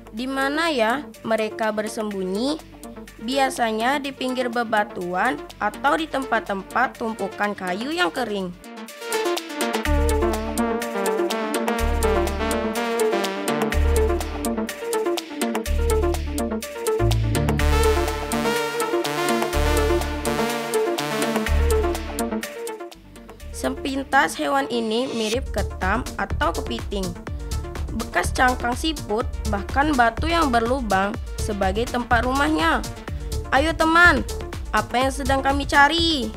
Di mana ya mereka bersembunyi? Biasanya di pinggir bebatuan atau di tempat-tempat tumpukan kayu yang kering. Sepintas hewan ini mirip ketam atau kepiting. Bekas cangkang siput, bahkan batu yang berlubang sebagai tempat rumahnya. Ayo teman, apa yang sedang kami cari?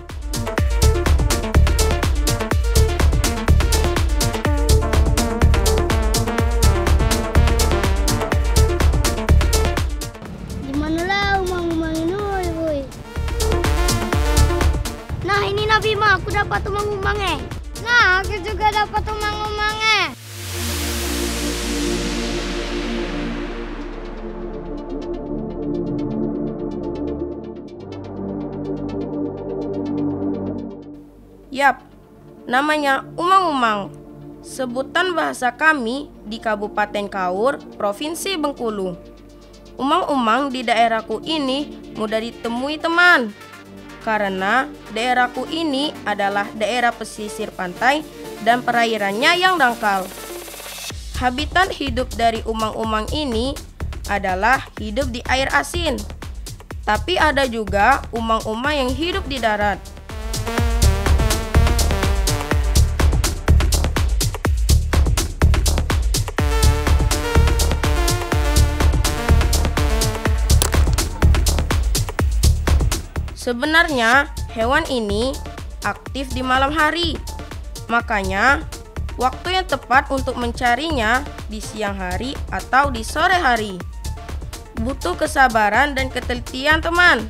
Dimanalah umang-umang ini, boy? Nah ini Nabi Ma, aku dapat umang-umangnya. Nah aku juga dapat umang-umangnya. Yap, namanya umang-umang. Sebutan bahasa kami di Kabupaten Kaur, Provinsi Bengkulu. Umang-umang di daerahku ini mudah ditemui teman. Karena daerahku ini adalah daerah pesisir pantai dan perairannya yang dangkal. Habitat hidup dari umang-umang ini adalah hidup di air asin. Tapi ada juga umang-umang yang hidup di darat. Sebenarnya hewan ini aktif di malam hari. Makanya waktu yang tepat untuk mencarinya di siang hari atau di sore hari. Butuh kesabaran dan ketelitian teman.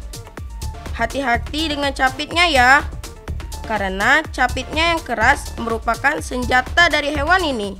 Hati-hati dengan capitnya ya. Karena capitnya yang keras merupakan senjata dari hewan ini.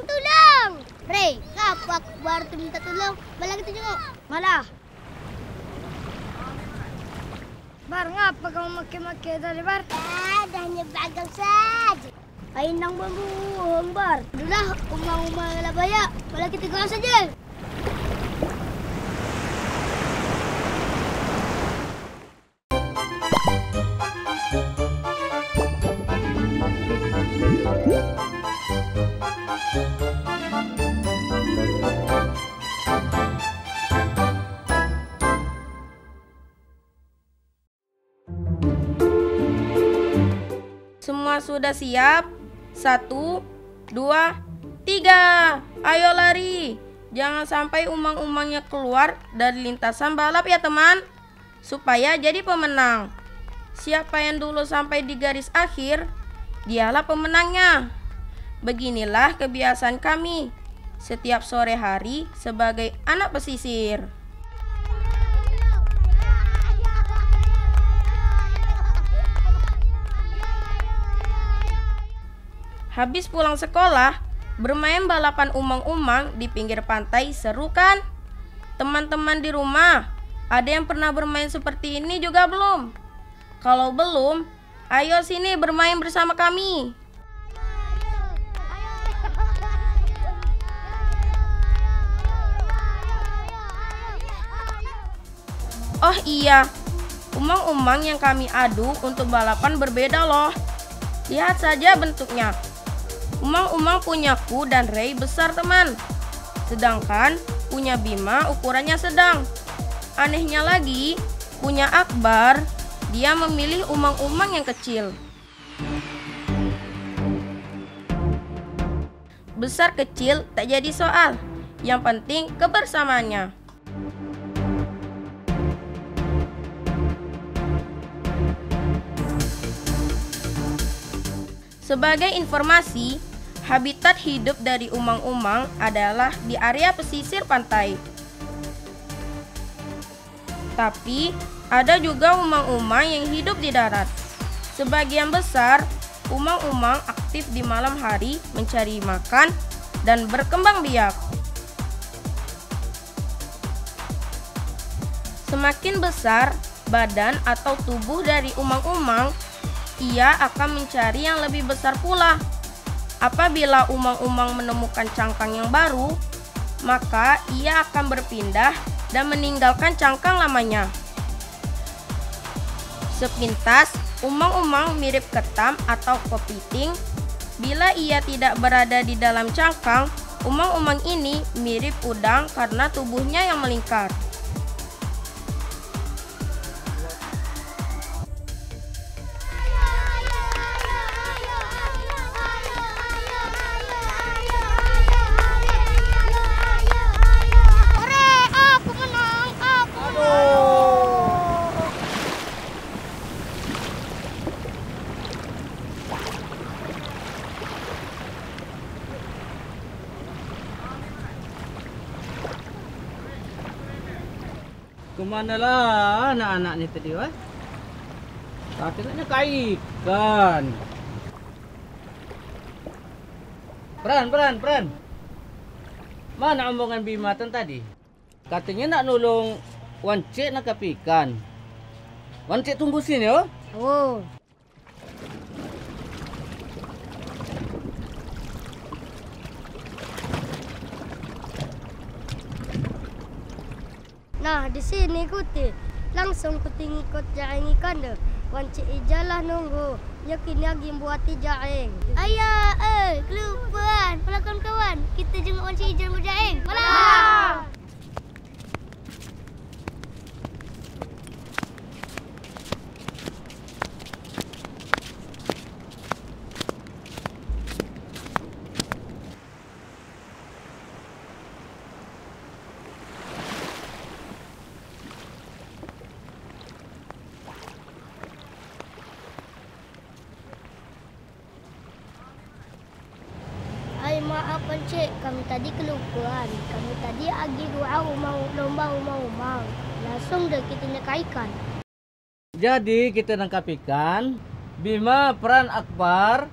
Tolong. Rey, ngapa aku baru minta tolong? Malah kita jenguk. Malah. Bar, ngapa kamu maki-maki tadi, Bar? Hanya bagal saja. Ain nang bambu, Bar. Udah, umang-umang lah banyak. Malah kita gaul saja. Semua sudah siap? 1, 2, 3. Ayo lari. Jangan sampai umang-umangnya keluar dari lintasan balap ya teman. Supaya jadi pemenang. Siapa yang dulu sampai di garis akhir, dialah pemenangnya. Beginilah kebiasaan kami setiap sore hari sebagai anak pesisir. Habis pulang sekolah, bermain balapan umang-umang di pinggir pantai seru kan? Teman-teman di rumah, ada yang pernah bermain seperti ini juga belum? Kalau belum, ayo sini bermain bersama kami. Oh iya, umang-umang yang kami adu untuk balapan berbeda loh. Lihat saja bentuknya. Umang-umang punyaku dan Rey besar teman. Sedangkan punya Bima ukurannya sedang. Anehnya lagi, punya Akbar, dia memilih umang-umang yang kecil. Besar kecil tak jadi soal, yang penting kebersamaannya. Sebagai informasi, habitat hidup dari umang-umang adalah di area pesisir pantai. Tapi, ada juga umang-umang yang hidup di darat. Sebagian besar, umang-umang aktif di malam hari mencari makan dan berkembang biak. Semakin besar badan atau tubuh dari umang-umang, ia akan mencari yang lebih besar pula. Apabila umang-umang menemukan cangkang yang baru, maka ia akan berpindah dan meninggalkan cangkang lamanya. Sepintas, umang-umang mirip ketam atau kepiting. Bila ia tidak berada di dalam cangkang, umang-umang ini mirip udang karena tubuhnya yang melingkar. Kemanalah anak-anak ni tadi, wah? Katanya ikan. Peran. Mana omongan Bimatan tadi? Katanya nak nolong Wancik nangkap ikan. Wancik tunggu sini, oh? Oh. Nah, di sini kuti. Langsung kuti ngikut jaring ikan deh. Wancik ijalah nunggu. Yakin lagi buat jaring. Ayah, kelupaan. Malah kawan-kawan. Kita jenguk Wancik ijal berjaring. Malah. Maaf Wancik, kami tadi kelupaan. Kami tadi agi doa lomba umang-umang. Langsung dah kita nangkap ikan. Jadi kita nangkap ikan. Bima peran Akbar.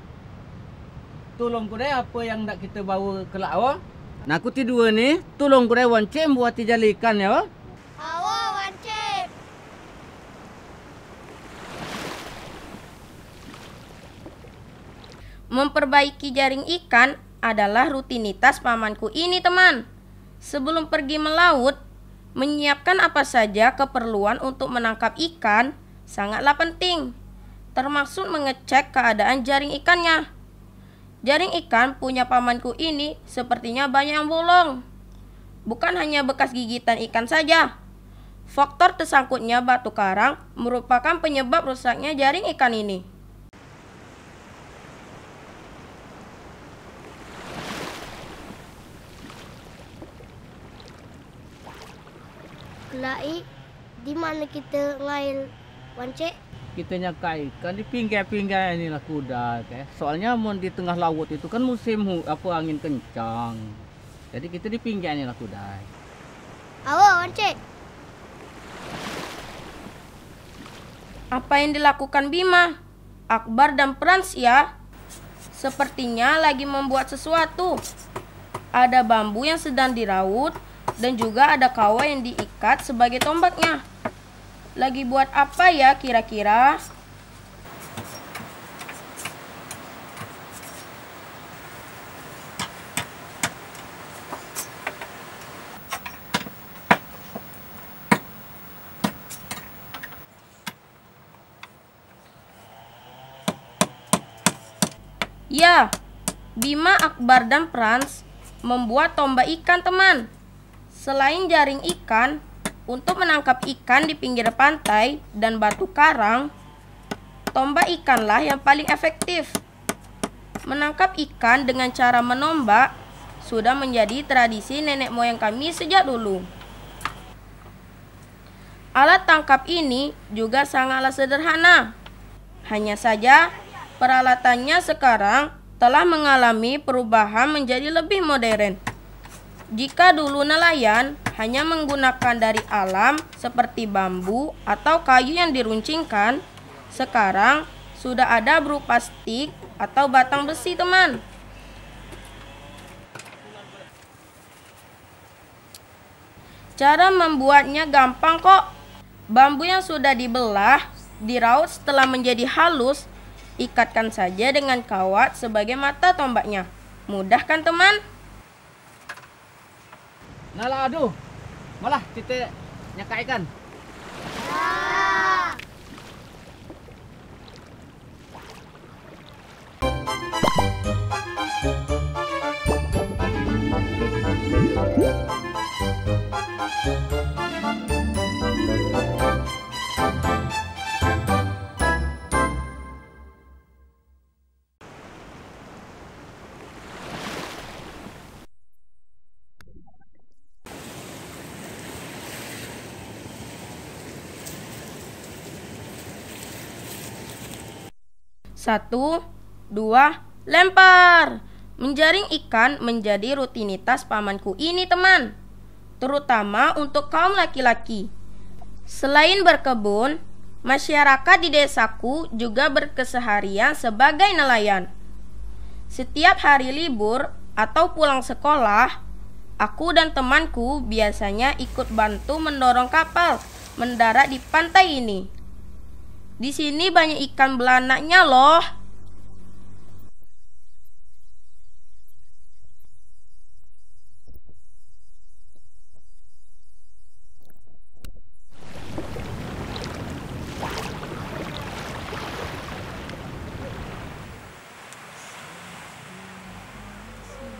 Tolong kudai apa yang nak kita bawa ke laut. Nah, aku dua ni, tolong kudai Wancik buat jali ikan ya. Awak Wancik. Memperbaiki jaring ikan adalah rutinitas pamanku ini, teman. Sebelum pergi melaut, menyiapkan apa saja keperluan untuk menangkap ikan sangatlah penting, termasuk mengecek keadaan jaring ikannya. Jaring ikan punya pamanku ini sepertinya banyak yang bolong. Bukan hanya bekas gigitan ikan saja. Faktor tersangkutnya batu karang merupakan penyebab rusaknya jaring ikan ini. Kelai, di mana kita ngail Wancik? Kita nangkap ikan di pinggir-pinggir ni lah kuda. Okay? Soalnya mun di tengah laut itu kan musim angin kencang. Jadi kita di pinggir ni lah kuda. Awak Wancik. Apa yang dilakukan Bima, Akbar dan Frans ya? Sepertinya lagi membuat sesuatu. Ada bambu yang sedang diraut dan juga ada kawah yang diikat sebagai tombaknya. Lagi buat apa ya kira-kira? Ya, Bima, Akbar, dan Frans membuat tombak ikan, teman. Selain jaring ikan, Untuk menangkap ikan di pinggir pantai dan batu karang, tombak ikanlah yang paling efektif. Menangkap ikan dengan cara menombak sudah menjadi tradisi nenek moyang kami sejak dulu. Alat tangkap ini juga sangatlah sederhana. Hanya saja peralatannya sekarang telah mengalami perubahan menjadi lebih modern. Jika dulu nelayan hanya menggunakan dari alam seperti bambu atau kayu yang diruncingkan, sekarang sudah ada berupa stik atau batang besi, teman. Cara membuatnya gampang kok. Bambu yang sudah dibelah, diraut setelah menjadi halus, ikatkan saja dengan kawat sebagai mata tombaknya. Mudah kan, teman? Nalah aduh, malah kita nyaka ikan. Satu, dua, lempar. Menjaring ikan menjadi rutinitas pamanku ini, teman. Terutama untuk kaum laki-laki. Selain berkebun, masyarakat di desaku juga berkeseharian sebagai nelayan. Setiap hari libur atau pulang sekolah, aku dan temanku biasanya ikut bantu mendorong kapal mendarat di pantai ini. Di sini banyak ikan belanaknya loh.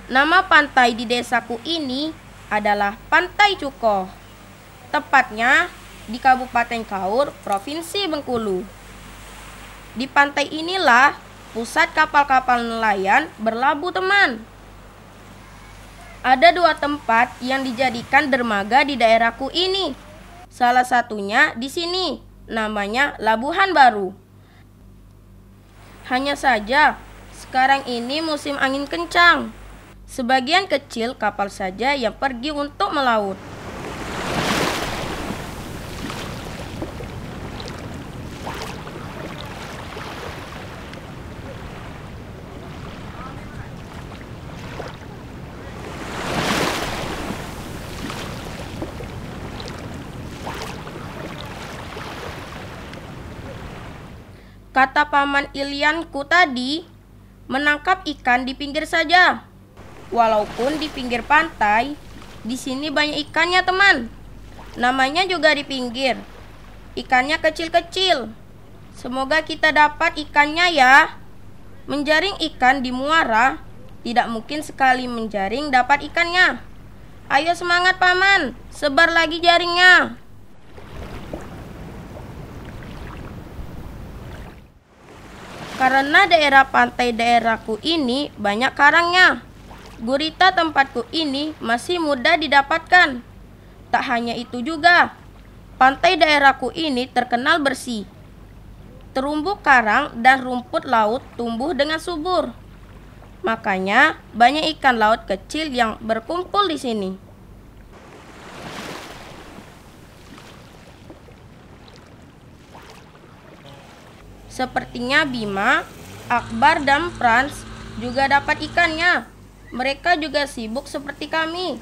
Nama pantai di desaku ini adalah Pantai Cukoh. Tepatnya di Kabupaten Kaur, Provinsi Bengkulu. Di pantai inilah pusat kapal-kapal nelayan berlabuh, teman. Ada 2 tempat yang dijadikan dermaga di daerahku ini. Salah satunya di sini, namanya Labuhan Baru. Hanya saja, sekarang ini musim angin kencang. Sebagian kecil kapal saja yang pergi untuk melaut. Kata paman Ilyanku tadi, menangkap ikan di pinggir saja. Walaupun di pinggir pantai, di sini banyak ikannya, teman. Namanya juga di pinggir. Ikannya kecil-kecil. Semoga kita dapat ikannya ya. Menjaring ikan di muara, tidak mungkin sekali menjaring dapat ikannya. Ayo semangat paman, sebar lagi jaringnya. Karena daerah pantai daerahku ini banyak karangnya, gurita tempatku ini masih mudah didapatkan. Tak hanya itu juga, pantai daerahku ini terkenal bersih. Terumbu karang dan rumput laut tumbuh dengan subur. Makanya banyak ikan laut kecil yang berkumpul di sini. Sepertinya Bima, Akbar, dan Frans juga dapat ikannya. Mereka juga sibuk seperti kami.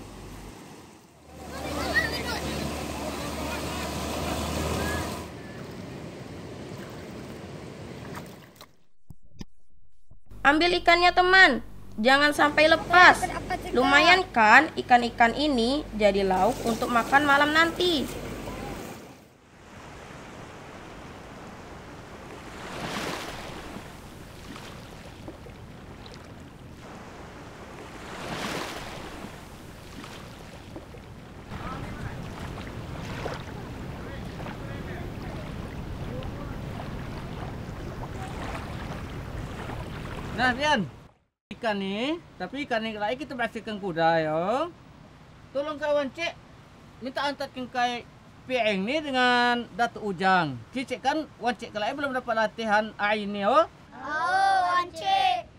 Ambil ikannya, teman. Jangan sampai lepas. Lumayan kan ikan-ikan ini jadi lauk untuk makan malam nanti. Nah, Rian. Ikan nih, tapi ikan yang lain kita bersihkan kuda ya. Tolong kawan cek, minta antarkan kai Pieng nih dengan Datuk Ujang. Cik kan, wan cek kelai belum dapat latihan air ni oh. Oh, Ancik.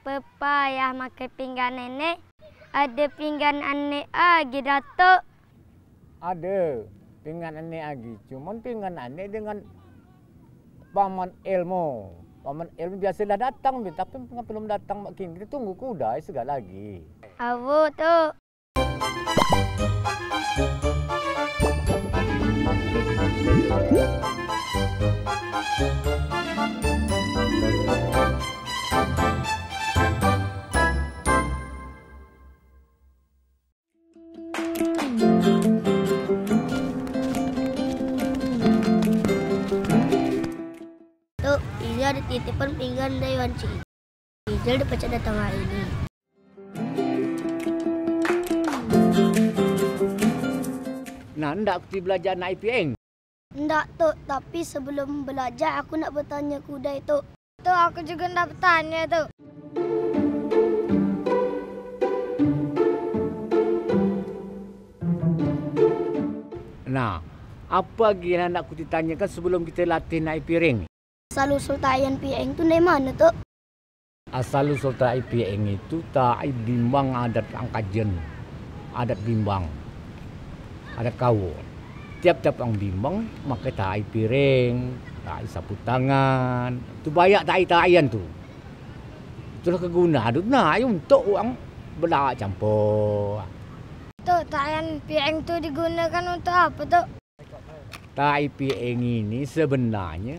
Pepayah makan pinggan nenek. Ada pinggan anek lagi, Datuk. Ada pinggan anek lagi. Cuman pinggan anek dengan Paman Elmo. Paman Elmo biasalah datang, tapi belum datang makin. Kita tunggu kuda segala lagi. Awu tu. Tuk, ini ada titipan pinggan dari Wanci. Ijal dipecat datang hari ini. Nah, hendak aku belajar naik pieng. Enggak, Tuk. Tapi sebelum belajar, aku nak bertanya kuda itu. Tuk, aku juga nak bertanya, Tuk. Nah, apa lagi yang nak aku ditanyakan sebelum kita latih naik piring? Asal-usul tayan pieng tu dari mana, Tuk? Asal-usul naik pieng itu tak bimbang adat angkajen. Adat bimbang. Adat kawo. Tiap-tiap orang bimbang, maka tak piring, tak sapu tangan. Tu banyak tak tayan tu. Itulah kegunaan tu. Nah, untuk orang belak campur. Tuk, tayan pieng tu digunakan untuk apa, Tuk? Tai pieng ini sebenarnya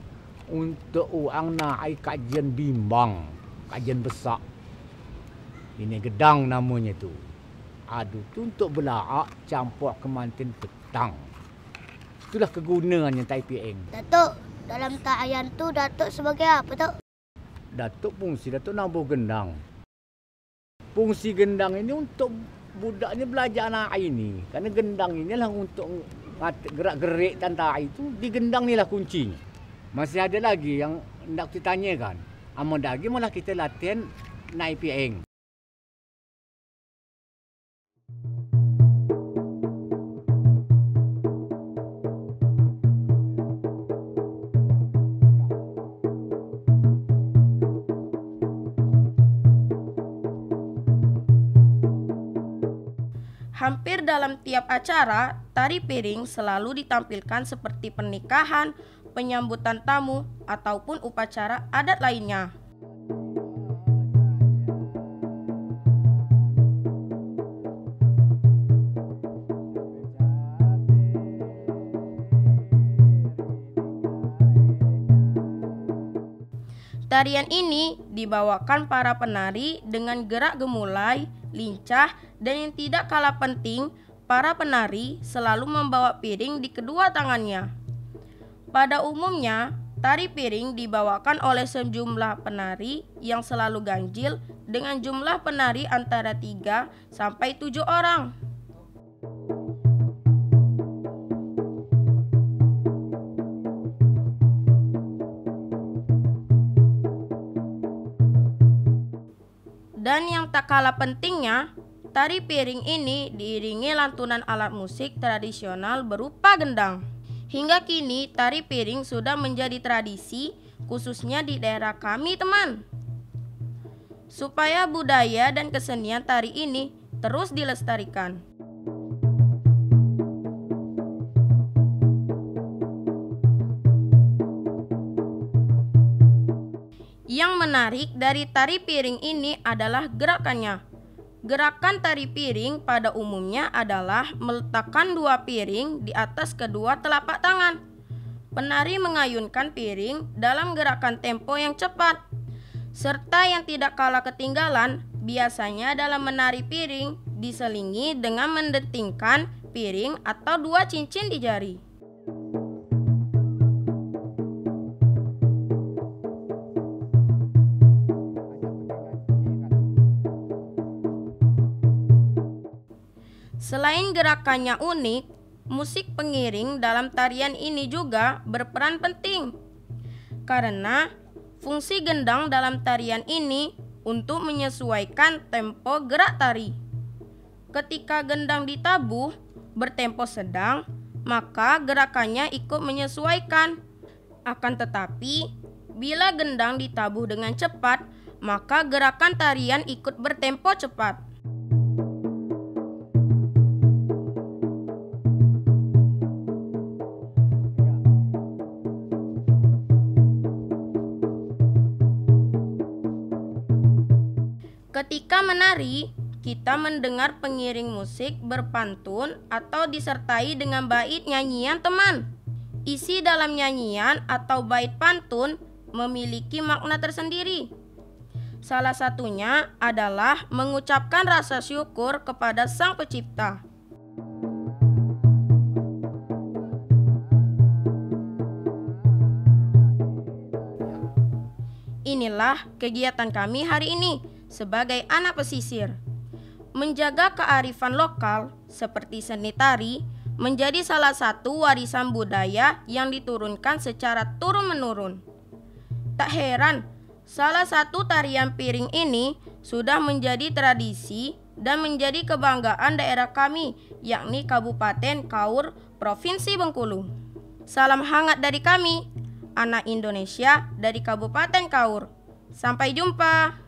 untuk orang naik kajian bimbang, kajian besar. Ini gedang namanya tu. Aduh tu untuk belaak campur kemantin petang. Itulah kegunaannya tai pieng. Datuk, dalam tayan tu Datuk sebagai apa, Tuk? Datuk fungsi Datuk nabuh gendang. Fungsi gendang ini untuk budak ni belajar naik ini. Kerana gendang inilah untuk gerak-gerik dan taik itu di gendang ni lah kuncinya. Masih ada lagi yang nak ditanyakan. Amun lagi malah kita latihan naik pieng. Hampir dalam tiap acara, tari piring selalu ditampilkan seperti pernikahan, penyambutan tamu, ataupun upacara adat lainnya. Tarian ini dibawakan para penari dengan gerak gemulai, lincah, dan yang tidak kalah penting, para penari selalu membawa piring di kedua tangannya. Pada umumnya, tari piring dibawakan oleh sejumlah penari yang selalu ganjil dengan jumlah penari antara 3 sampai 7 orang. Yang tak kalah pentingnya, tari piring ini diiringi lantunan alat musik tradisional berupa gendang. Hingga kini tari piring sudah menjadi tradisi, khususnya di daerah kami, teman. Supaya budaya dan kesenian tari ini terus dilestarikan. Yang menarik dari tari piring ini adalah gerakannya. Gerakan tari piring pada umumnya adalah meletakkan dua piring di atas kedua telapak tangan. Penari mengayunkan piring dalam gerakan tempo yang cepat. Serta yang tidak kalah ketinggalan, biasanya dalam menari piring diselingi dengan mendetingkan piring atau dua cincin di jari. Selain gerakannya unik, musik pengiring dalam tarian ini juga berperan penting. Karena fungsi gendang dalam tarian ini untuk menyesuaikan tempo gerak tari. Ketika gendang ditabuh bertempo sedang, maka gerakannya ikut menyesuaikan. Akan tetapi, bila gendang ditabuh dengan cepat, maka gerakan tarian ikut bertempo cepat. Ketika menari, kita mendengar pengiring musik berpantun atau disertai dengan bait nyanyian, teman. Isi dalam nyanyian atau bait pantun memiliki makna tersendiri. Salah satunya adalah mengucapkan rasa syukur kepada Sang Pencipta. Inilah kegiatan kami hari ini sebagai anak pesisir. Menjaga kearifan lokal seperti seni tari menjadi salah satu warisan budaya yang diturunkan secara turun-menurun. Tak heran, salah satu tarian piring ini sudah menjadi tradisi dan menjadi kebanggaan daerah kami, yakni Kabupaten Kaur, Provinsi Bengkulu. Salam hangat dari kami, anak Indonesia dari Kabupaten Kaur. Sampai jumpa.